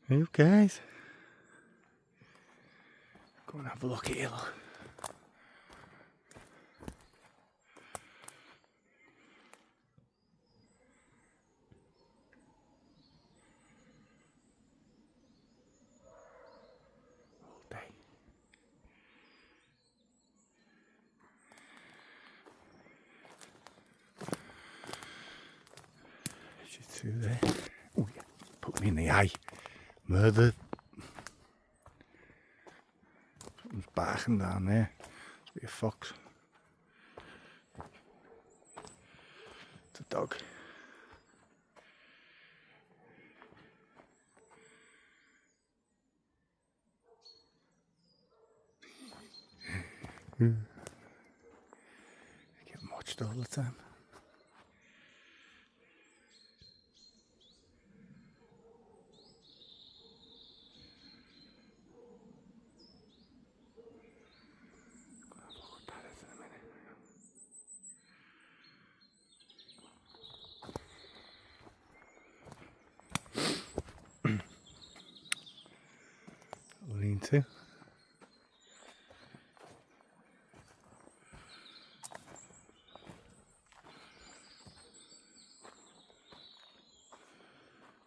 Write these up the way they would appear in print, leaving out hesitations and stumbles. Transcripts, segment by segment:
Hey guys, go and have a look here. Look. All day. She's through there. Oh yeah, put me in the eye. Murder. Something's barking down there. Must be a fox. It's a dog. Getting watched all the time. Lean to.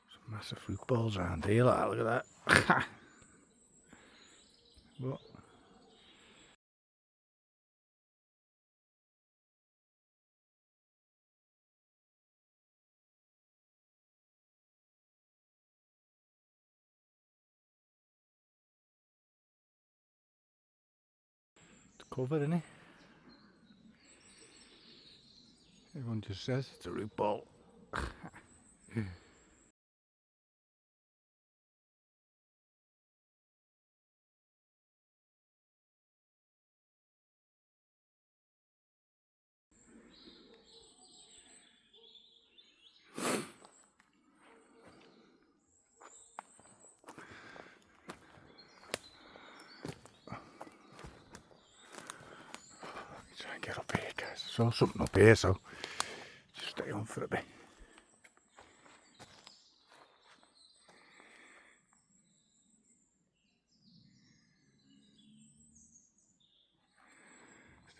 Some massive fruit balls around here. Look at that. What? It's covered, isn't it? Everyone just says it's a root ball. Try and get up here, guys. I saw something up here, so just stay on for a bit.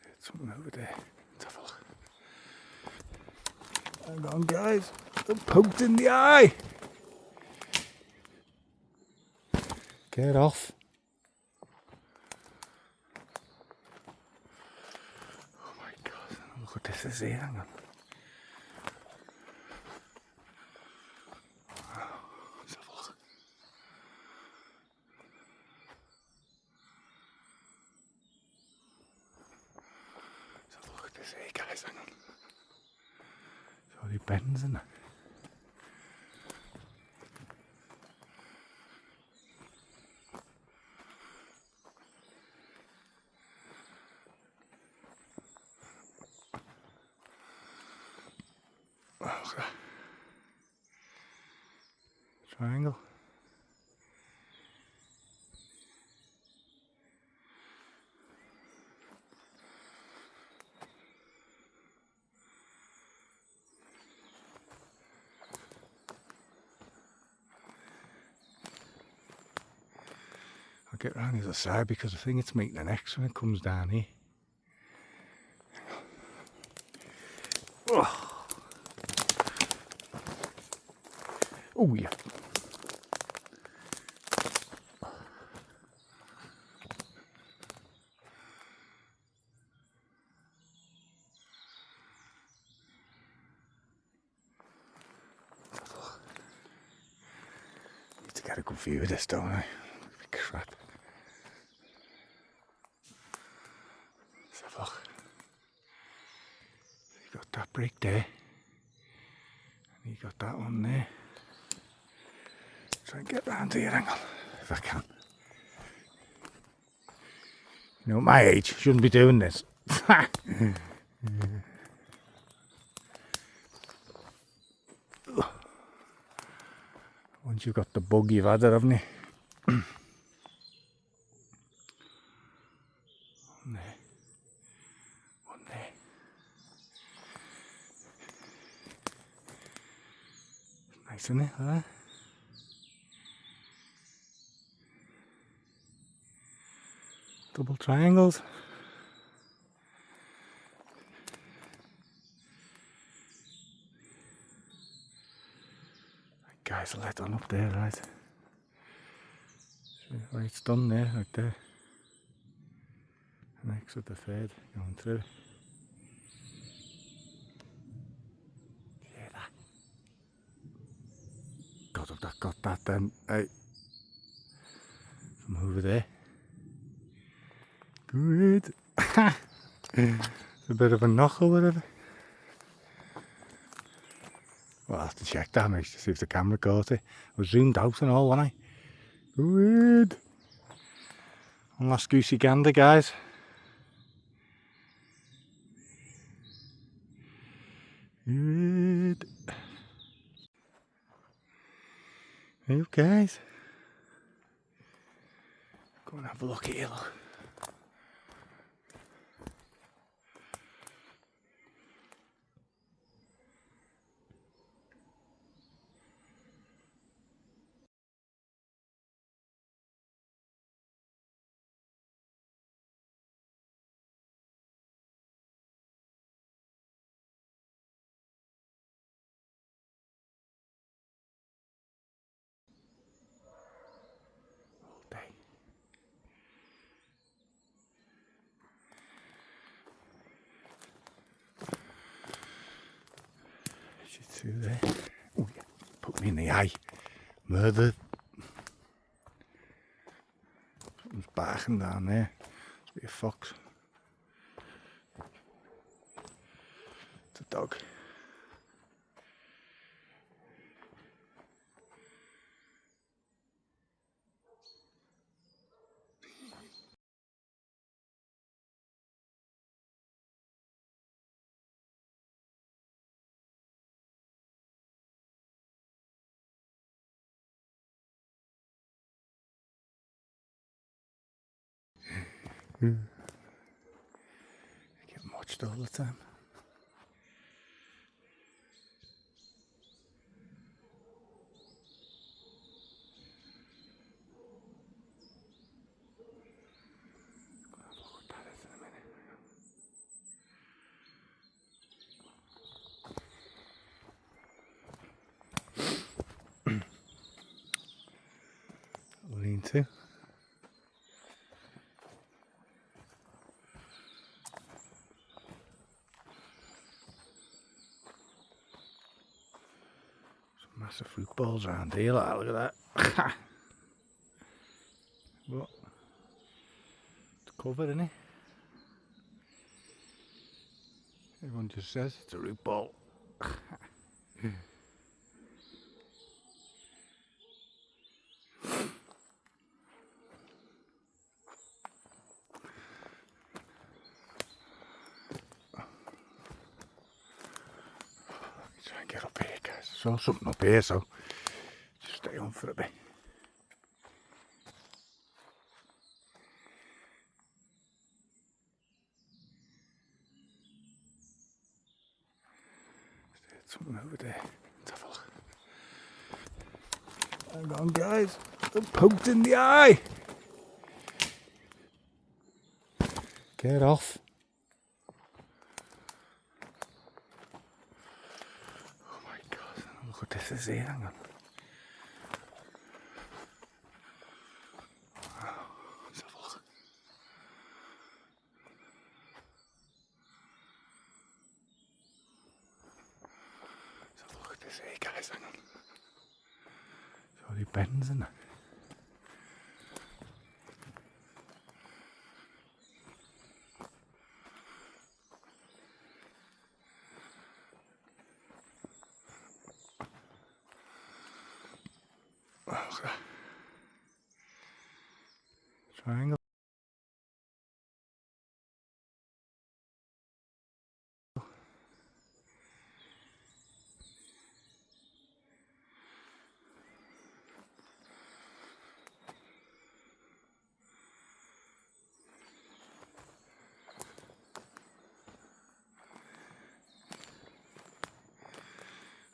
There's something over there. Let's have a look. Hang on, guys. I'm poked in the eye. Get off. Oh my god. Look what this is here. Hang on. Let's have a look. Let's have a look at this here, guys. Hang on. It's all the bends in it. Oh, triangle. I'll get round the other side because I think it's making an X when it comes down here. Oh, oh yeah. Need to get a good view of this, don't I? Crap. Let's have a look. You got that brick there. And you got that one there. Try and get round here, hang on, if I can. You know, at my age, shouldn't be doing this. Once you've got the bug, you've had it, haven't you? One there. One there. Nice, isn't it? Huh? Double triangles. Guys, let on up there, right? Right, it's done there, right there. Next with the third going through. Yeah, that. God, if that got that then, hey. From over there. Good. It's a bit of a knock or whatever. Well, I'll have to check that, make sure, see if the camera caught it. I was zoomed out and all, wasn't I? Good. One last goosey gander, guys. Good. Hey, guys. Go and have a look at you, look. All day. She's through there. Oh yeah, put me in the eye. Murdered. Something's barking down there. Must be a fox. It's a dog. Getting watched all the time. Lean to. Some massive fruit balls around here, look at that. What? It's covered, isn't it? Everyone just says it's a root ball. Try and get up here, guys. I saw something up here, so just stay on for a bit. There's something over there. Let's have a look. Hang on, guys. I'm poked in the eye. Get off. Oh my God. Look what this is here. Hang on. Let's have a look. Let's have a look at this here, guys. Hang on. Sorry, bends in it. Triangle.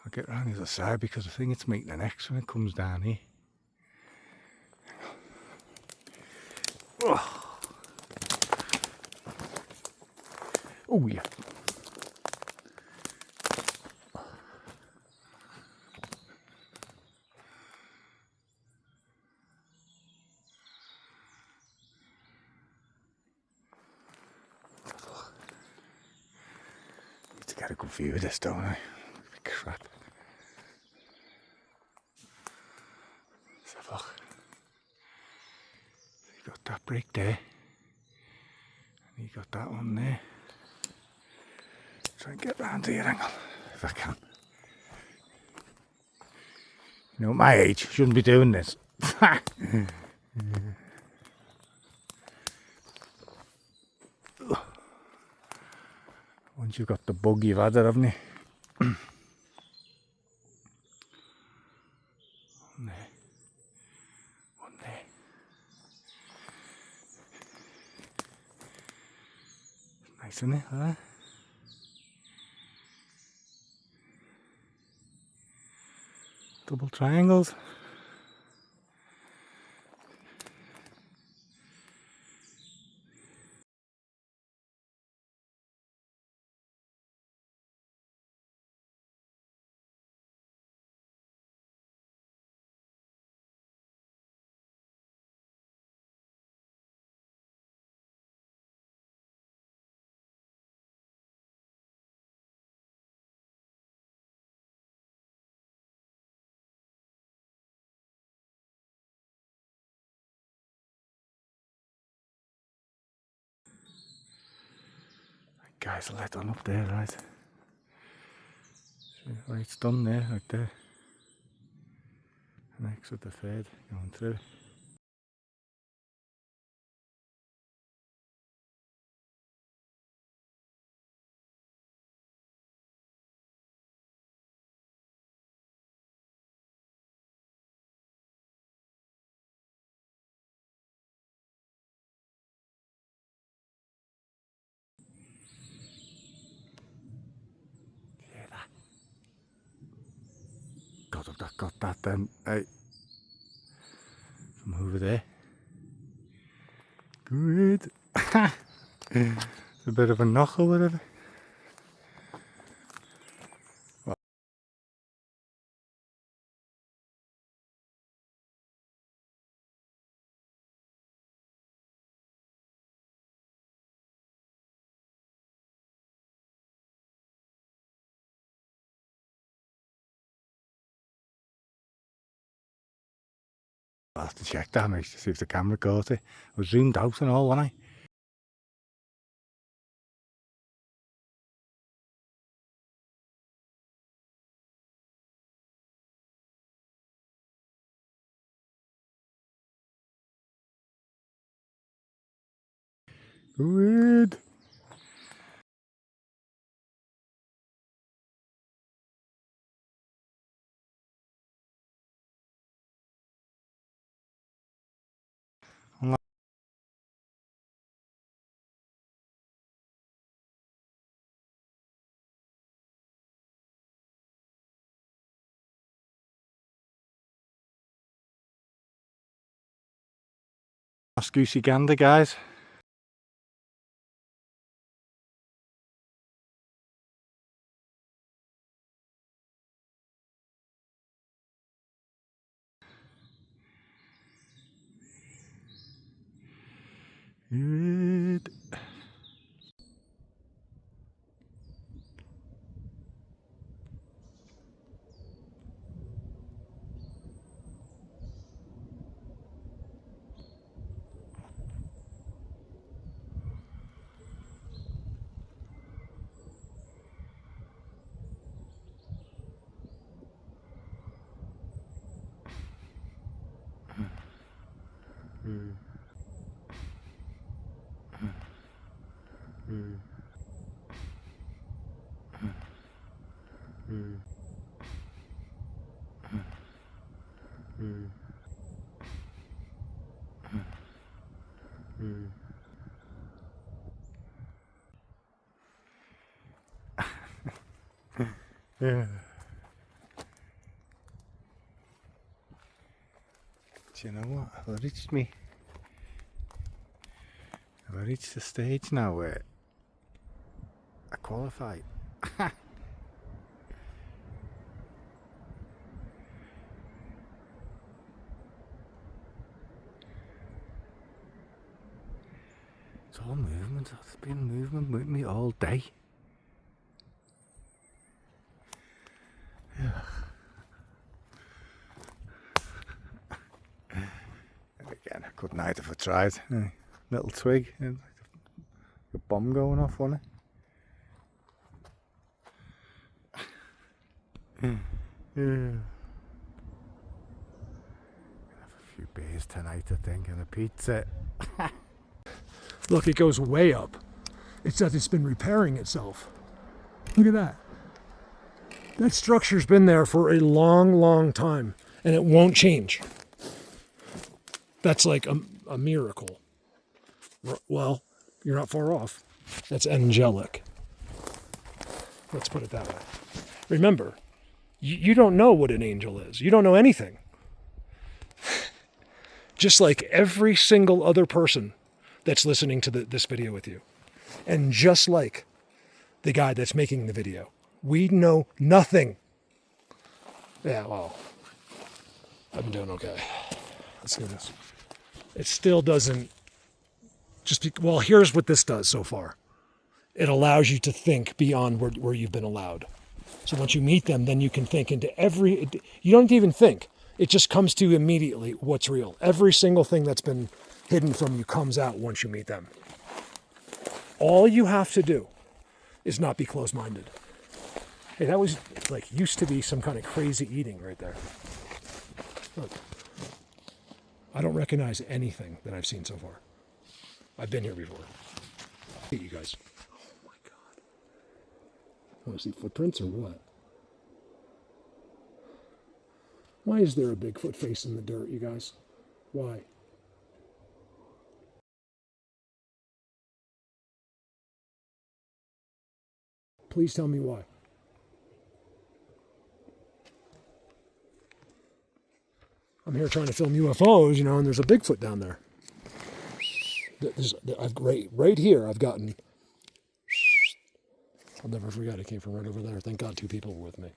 I'll get round the other side because I think it's making an X when it comes down here. Oh. Oh yeah. Need to get a good view of this, don't I? Crap. Let's have a look. You got that brick there. And you got that one there. Try and get round to your angle if I can. You know, at my age, shouldn't be doing this. Once you've got the bug, you've had it, haven't you? One there. One there. Nice, isn't it? Huh? Double triangles. Guys, let on up there, right? Right, it's done there, right there. Next with the fade going through. Yeah, that. Got that then. Hey. From over there. Good. It's a bit of a knock or whatever. I'll have to check that, mate, to see if the camera caught it. I was zoomed out and all, wasn't I? Good. Last goosey gander, guys. Good. Yeah. Do you know what? I've reached the stage now where qualify. It's all movement. It's been movement with me all day. Yeah. Again, I couldn't hide if I tried. Little twig, a bomb going off on it. Yeah. Have a few beers tonight, I think, and a pizza. Look, it goes way up. It's that it's been repairing itself. Look at that. That structure's been there for a long, long time, and it won't change. That's like a miracle. Well, you're not far off. That's angelic. Let's put it that way. Remember, you don't know what an angel is. You don't know anything. Just like every single other person that's listening to this video with you. And just like the guy that's making the video, we know nothing. Yeah, well, I'm doing okay. Let's do this. It still doesn't well, here's what this does so far. It allows you to think beyond where you've been allowed. So once you meet them, then you can think into you don't even think. It just comes to you immediately what's real. Every single thing that's been hidden from you comes out once you meet them. All you have to do is not be closed-minded. Hey, that was like used to be some kind of crazy eating right there. Look, I don't recognize anything that I've seen so far. I've been here before. Hey, you guys. Oh my God. Want to see footprints or what? Why is there a Bigfoot face in the dirt, you guys? Why? Please tell me why. I'm here trying to film UFOs, and there's a Bigfoot down there. Right here, I've gotten... I'll never forget, it came from right over there. Thank God 2 people were with me.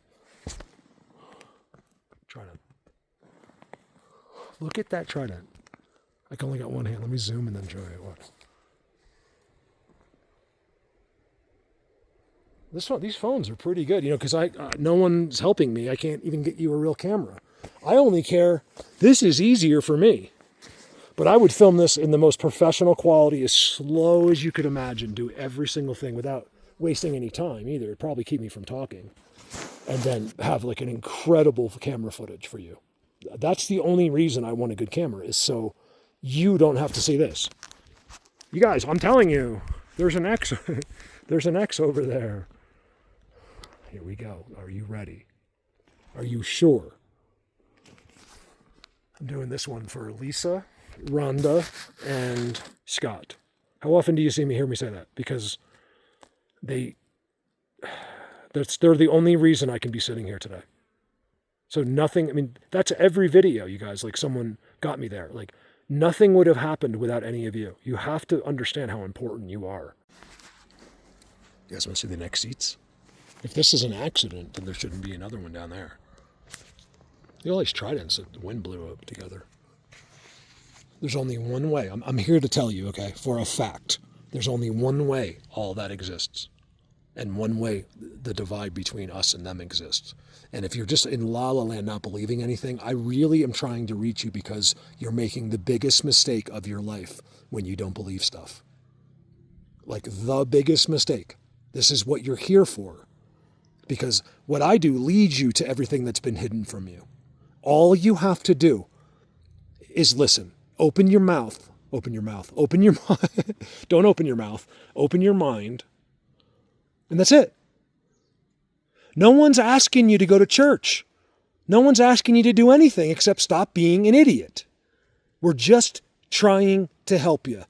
Trident. Look at that trident. I only got one hand. Let me zoom and then show you what. These phones are pretty good, because no one's helping me. I can't even get you a real camera. I only care. This is easier for me. But I would film this in the most professional quality, as slow as you could imagine, do every single thing without wasting any time either. It'd probably keep me from talking. And then have like an incredible camera footage for you. That's the only reason I want a good camera, is so you don't have to see this. You guys, I'm telling you, there's an X. There's an X over there. Here we go. Are you ready? Are you sure? I'm doing this one for Lisa, Rhonda, and Scott. How often do you hear me say that? Because they're the only reason I can be sitting here today. So nothing, that's every video, you guys, like someone got me there. Like nothing would have happened without any of you. You have to understand how important you are. You guys want to see the next seats? If this is an accident, then there shouldn't be another one down there. Look at all these tridents that the wind blew up together. There's only one way. I'm here to tell you, okay, for a fact, there's only one way all that exists. And one way the divide between us and them exists. And if you're just in la la land not believing anything, I really am trying to reach you, because you're making the biggest mistake of your life when you don't believe stuff. Like the biggest mistake. This is what you're here for. Because what I do leads you to everything that's been hidden from you. All you have to do is listen. Open your mouth. Open your mouth. Open your mind. Don't open your mouth. Open your mind. And that's it. No one's asking you to go to church. No one's asking you to do anything except stop being an idiot. We're just trying to help you.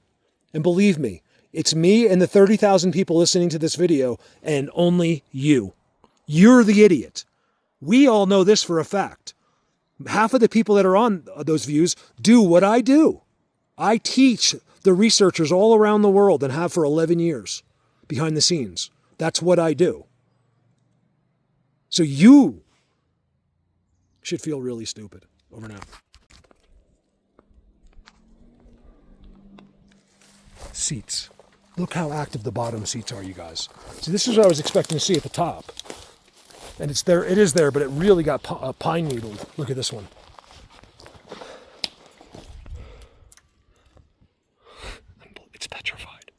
And believe me, it's me and the 30,000 people listening to this video, and only you. You're the idiot. We all know this for a fact. Half of the people that are on those views do what I do. I teach the researchers all around the world, and have for 11 years behind the scenes. That's what I do. So you should feel really stupid. Over now. Seats. Look how active the bottom seats are, you guys. See, this is what I was expecting to see at the top. And it's there, it is there, but it really got pine needled. Look at this one. It's petrified.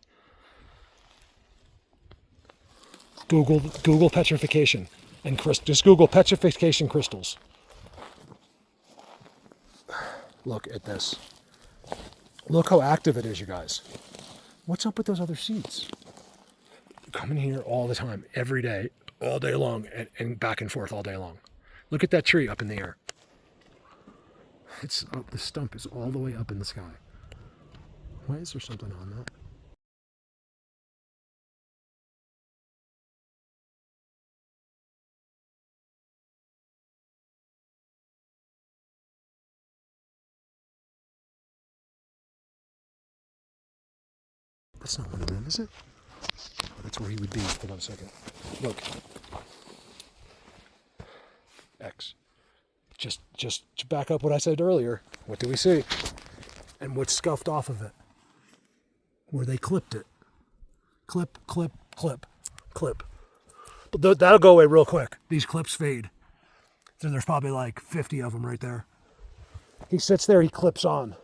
Google petrification and just Google petrification crystals. Look at this. Look how active it is, you guys. What's up with those other seats? Come in here all the time, every day, all day long, and back and forth all day long. Look at that tree up in the air. It's up, the stump is all the way up in the sky. Why is there something on that? That's not one of them, is it? Oh, that's where he would be. Hold on a second. Look. X. Just to back up what I said earlier. What do we see? And what's scuffed off of it? Where they clipped it. Clip, clip, clip, clip. But that'll go away real quick. These clips fade. So there's probably like 50 of them right there. He sits there, he clips on.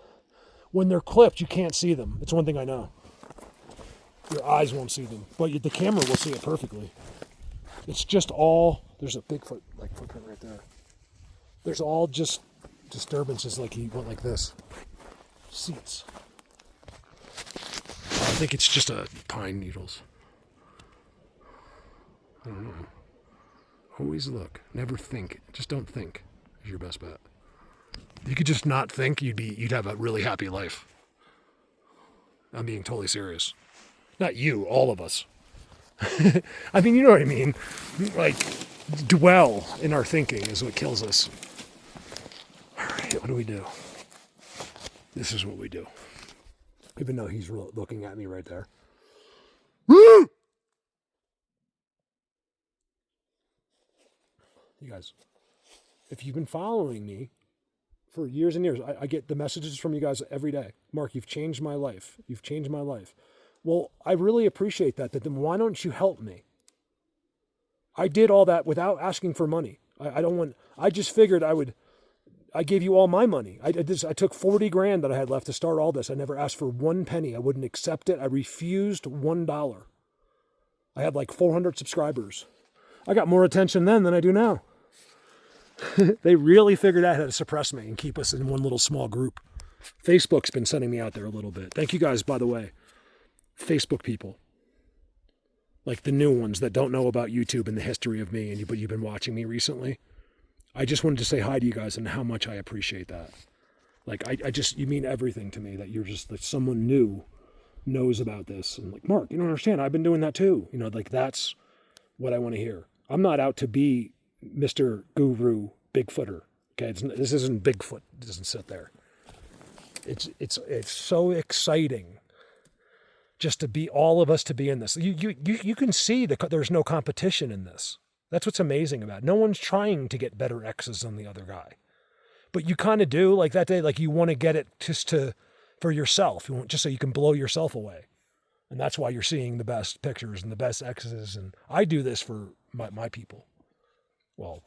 When they're clipped, you can't see them. It's one thing I know. Your eyes won't see them, but the camera will see it perfectly. It's just all, there's a Bigfoot like footprint right there. There's all just disturbances, like he went like this. Seats. I think it's just pine needles. I don't know. Always look. Never think. Just don't think is your best bet. You could just not think, you'd have a really happy life. I'm being totally serious. Not you, all of us. I mean, you know what I mean. Like, dwell in our thinking is what kills us. All right, what do we do? This is what we do. Even though he's looking at me right there. You guys, if you've been following me for years and years, I get the messages from you guys every day. Mark, you've changed my life. You've changed my life. Well, I really appreciate that. Then why don't you help me? I did all that without asking for money. I just figured I gave you all my money. I took 40 grand that I had left to start all this. I never asked for 1 penny. I wouldn't accept it. I refused $1. I had like 400 subscribers. I got more attention then than I do now. They really figured out how to suppress me and keep us in one little small group. Facebook's been sending me out there a little bit. Thank you guys, by the way. Facebook people, like the new ones that don't know about YouTube and the history of me, but you've been watching me recently. I just wanted to say hi to you guys and how much I appreciate that. Like, you mean everything to me, that you're just like someone new knows about this. And like, Mark, you don't understand. I've been doing that too. You know, like that's what I want to hear. I'm not out to be Mr. Guru Bigfooter. Okay. This isn't Bigfoot. It doesn't sit there. It's so exciting. Just to be, all of us to be in this. You can see that there's no competition in this. That's what's amazing about it. No one's trying to get better X's than the other guy. But you kind of do, like that day, like you want to get it for yourself. You want, just so you can blow yourself away. And that's why you're seeing the best pictures and the best X's. And I do this for my people. Well,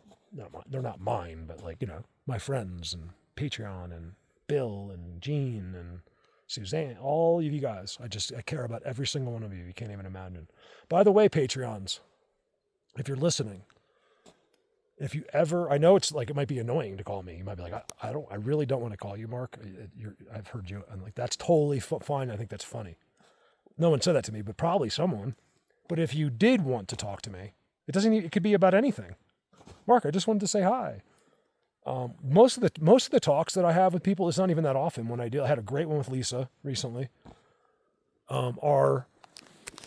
they're not mine, but like, you know, my friends and Patreon and Bill and Gene and Suzanne, all of you guys. I care about every single one of you. You can't even imagine. By the way, Patreons, if you're listening, if you ever, I know it's like, it might be annoying to call me. You might be like, I really don't want to call you, Mark. I've heard you. I'm like, that's totally fine. I think that's funny. No one said that to me, but probably someone. But if you did want to talk to me, it could be about anything. Mark, I just wanted to say hi. Most of the talks that I have with people, it's not even that often. When I had a great one with Lisa recently.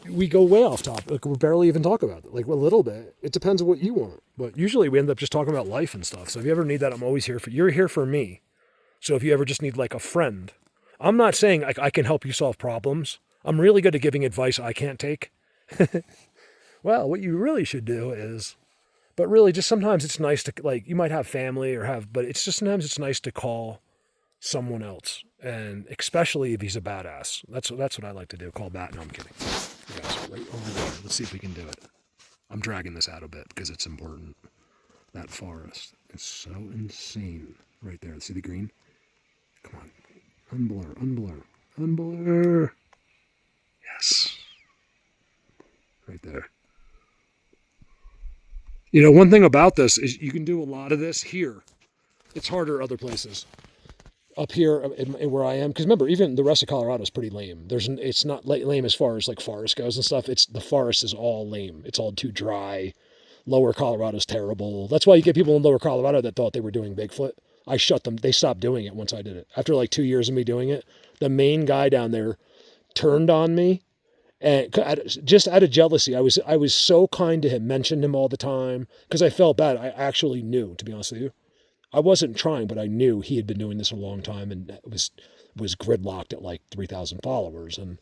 We go way off topic. Like we barely even talk about it. Like a little bit. It depends on what you want. But usually we end up just talking about life and stuff. So if you ever need that, I'm always here for you. You're here for me. So if you ever just need like a friend, I'm not saying I can help you solve problems. I'm really good at giving advice I can't take. well, what you really should do is, but really just sometimes it's nice to, like, you might have family but it's just sometimes it's nice to call someone else. And especially if he's a badass. That's what I like to do. Call bat. No, I'm kidding. You guys are right over there. Let's see if we can do it. I'm dragging this out a bit because it's important. That forest is so insane. Right there. See the green? Come on. Unblur, unblur, unblur. Yes. Right there. You know, one thing about this is you can do a lot of this here. It's harder other places. Up here where I am, because remember, even the rest of Colorado is pretty lame. It's not lame as far as like forest goes and stuff. The forest is all lame. It's all too dry. Lower Colorado's terrible. That's why you get people in Lower Colorado that thought they were doing Bigfoot. I shut them. They stopped doing it once I did it. After like 2 years of me doing it, the main guy down there turned on me, and just out of jealousy, I was so kind to him, mentioned him all the time because I felt bad. I actually knew, to be honest with you. I wasn't trying, but I knew he had been doing this a long time and was gridlocked at like 3,000 followers and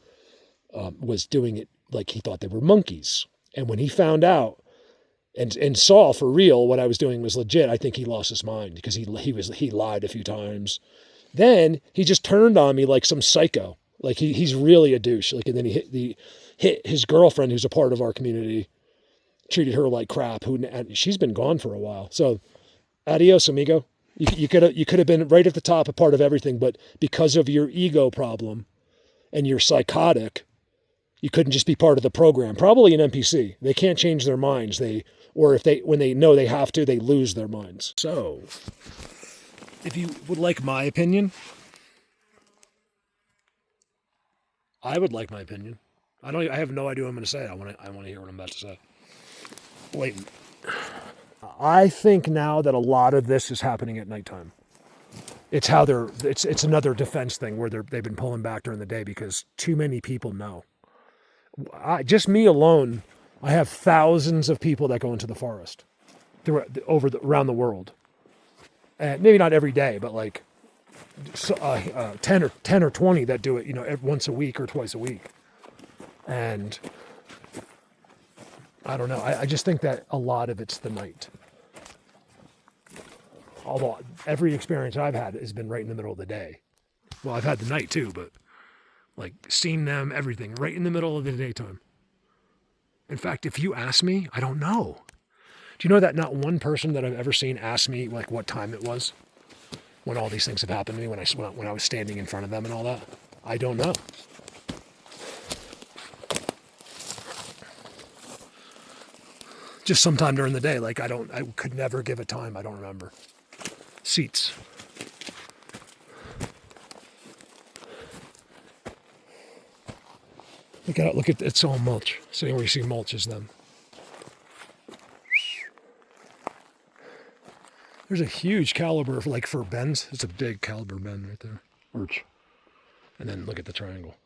was doing it like he thought they were monkeys. And when he found out and saw for real what I was doing was legit, I think he lost his mind because he lied a few times. Then he just turned on me like some psycho. Like he's really a douche. Like, and then he hit his girlfriend, who's a part of our community, treated her like crap. And she's been gone for a while. So. Adios, amigo. You could have been right at the top, a part of everything, but because of your ego problem and you're psychotic, you couldn't just be part of the program. Probably an NPC. They can't change their minds. When they know they have to, they lose their minds. So, if you would like my opinion, I would like my opinion. I have no idea what I'm going to say. I want to hear what I'm about to say. Blatant. I think now that a lot of this is happening at nighttime. It's how it's another defense thing where they've been pulling back during the day because too many people know. Just me alone, I have thousands of people that go into the forest around the world. And maybe not every day, but like 10 or 20 that do it, once a week or twice a week. And I don't know. I just think that a lot of it's the night. Although every experience I've had has been right in the middle of the day. Well, I've had the night too, but like seen them, everything, right in the middle of the daytime. In fact, if you ask me, I don't know. Do you know that not one person that I've ever seen asked me like what time it was when all these things have happened to me, when I was standing in front of them and all that? I don't know. Just sometime during the day, like I could never give a time. I don't remember. Seats. Look at it's all mulch. So where you see mulch is them. There's a huge caliber for bends. It's a big caliber bend right there. Arch. And then look at the triangle.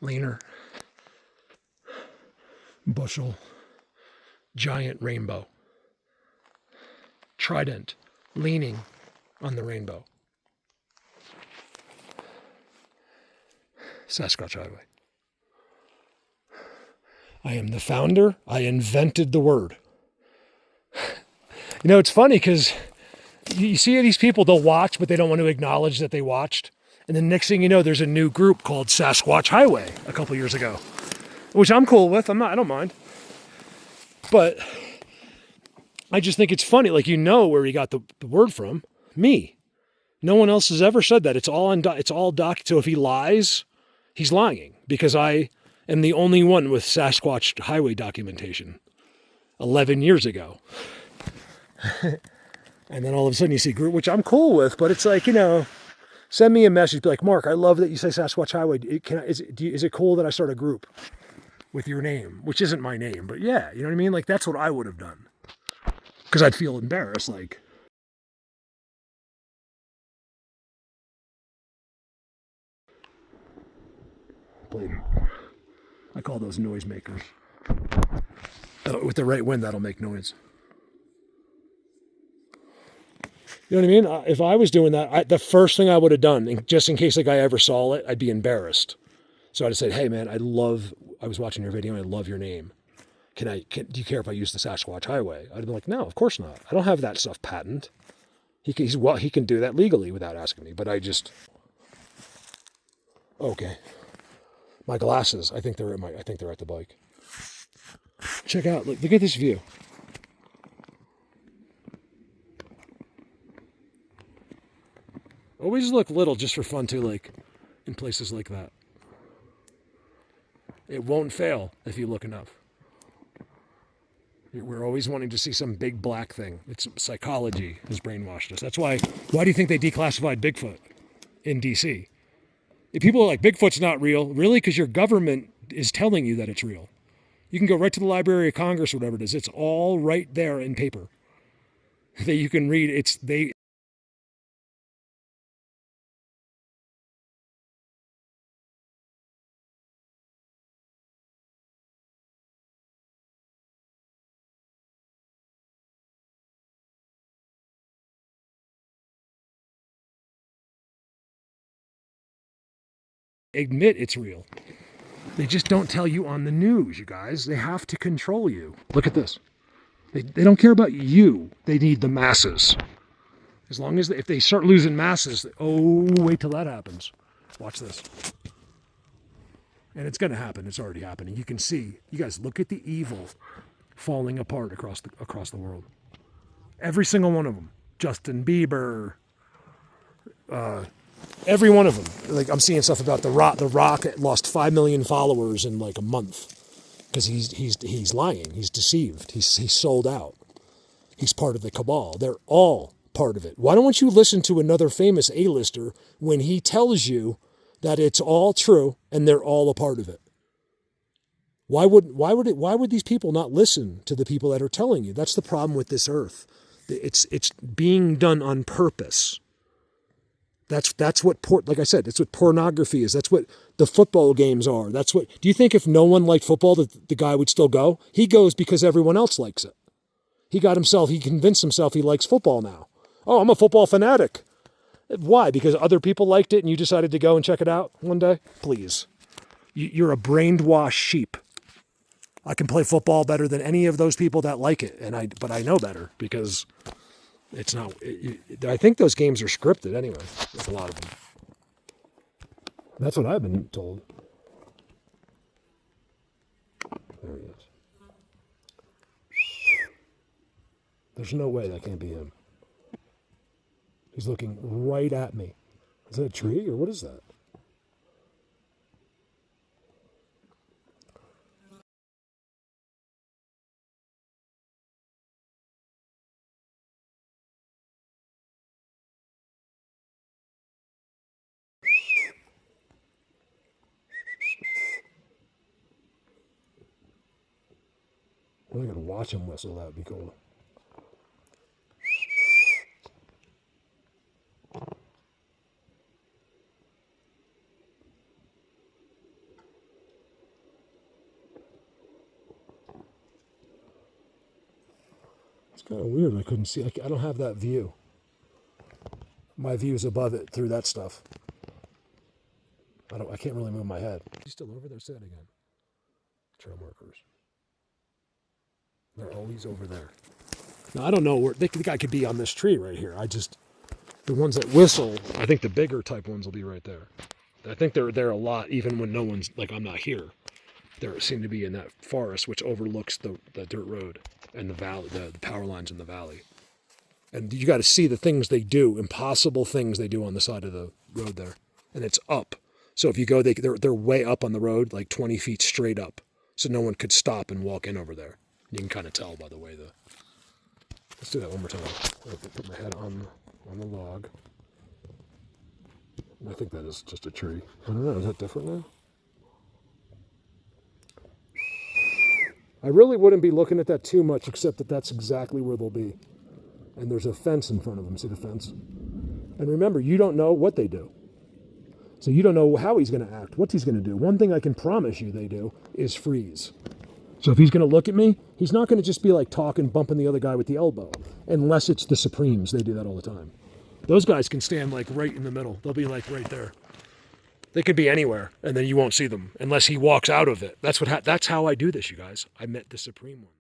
Leaner. Bushel. Giant rainbow. Trident. Leaning on the rainbow. Sasquatch Highway. I am the founder. I invented the word. It's funny because you see these people, they'll watch, but they don't want to acknowledge that they watched. And then next thing you know, there's a new group called Sasquatch Highway a couple years ago, which I'm cool with. I don't mind. But I just think it's funny. Like, where he got the word from. Me. No one else has ever said that. It's all doc. So if he lies, he's lying because I am the only one with Sasquatch Highway documentation 11 years ago. And then all of a sudden you see group, which I'm cool with, but it's like, send me a message. Be like, Mark, I love that you say Sasquatch Highway. Is it cool that I start a group with your name, which isn't my name, but yeah, you know what I mean? Like, that's what I would have done. Because I'd feel embarrassed, like. Blatant. I call those noise makers. With the right wind, that'll make noise. You know what I mean? If I was doing that, the first thing I would have done, just in case a guy ever saw it, I'd be embarrassed. So I just said, hey man, I was watching your video and I love your name. Do you care if I use the Sasquatch Highway? I'd be like, no, of course not. I don't have that stuff patent. He can do that legally without asking me, but okay. My glasses, I think they're at the bike. Check out, look at this view. Always look little just for fun too, like in places like that. It won't fail if you look enough. We're always wanting to see some big black thing. It's psychology has brainwashed us. That's why do you think they declassified Bigfoot in DC? If people are like, Bigfoot's not real, really? Because your government is telling you that it's real. You can go right to the Library of Congress or whatever it is. It's all right there in paper that you can read. They admit it's real. They just don't tell you on the news, you guys. They have to control you. Look at this. They don't care about you. They need the masses. As long as if they start losing masses, wait till that happens. Watch this. And it's going to happen. It's already happening. You can see. You guys, look at the evil falling apart across the world. Every single one of them. Justin Bieber. Every one of them. Like, I'm seeing stuff about The Rock lost 5 million followers in like a month because he's lying. He's deceived. He's sold out. He's part of the cabal. They're all part of it. Why don't you listen to another famous A-lister when he tells you that it's all true and they're all a part of it? Why would these people not listen to the people that are telling you? That's the problem with this earth. It's being done on purpose. That's what like I said, that's what pornography is. That's what the football games are. Do you think if no one liked football that the guy would still go? He goes because everyone else likes it. He convinced himself he likes football now. Oh, I'm a football fanatic. Why? Because other people liked it and you decided to go and check it out one day? Please. You're a brainwashed sheep. I can play football better than any of those people that like it, but I know better because it's not. I think those games are scripted anyway. With a lot of them. That's what I've been told. There he is. There's no way that can't be him. He's looking right at me. Is that a tree or what is that? I'm going to watch him whistle. That would be cool. It's kind of weird. I couldn't see. I don't have that view. My view is above it through that stuff. I can't really move my head. He's still over there. Say that again. Trail markers. They're always over there. Now, I don't know where the guy could be on this tree right here. The ones that whistle, I think the bigger type ones will be right there. I think they're there a lot, even when no one's, like I'm not here. They seem to be in that forest, which overlooks the dirt road and the valley, the power lines in the valley. And you got to see the things they do, impossible things they do on the side of the road there. And it's up. So if you go, they're way up on the road, like 20 feet straight up. So no one could stop and walk in over there. You can kind of tell by the way let's do that one more time. I'll put my head on the log. I think that is just a tree. I don't know, is that different now? I really wouldn't be looking at that too much, except that that's exactly where they'll be. And there's a fence in front of them. See the fence? And remember, you don't know what they do. So you don't know how he's going to act, what he's going to do. One thing I can promise you they do is freeze. So if he's going to look at me, he's not going to just be like talking, bumping the other guy with the elbow. Unless it's the Supremes. They do that all the time. Those guys can stand like right in the middle. They'll be like right there. They could be anywhere, and then you won't see them unless he walks out of it. That's how I do this, you guys. I met the Supreme One.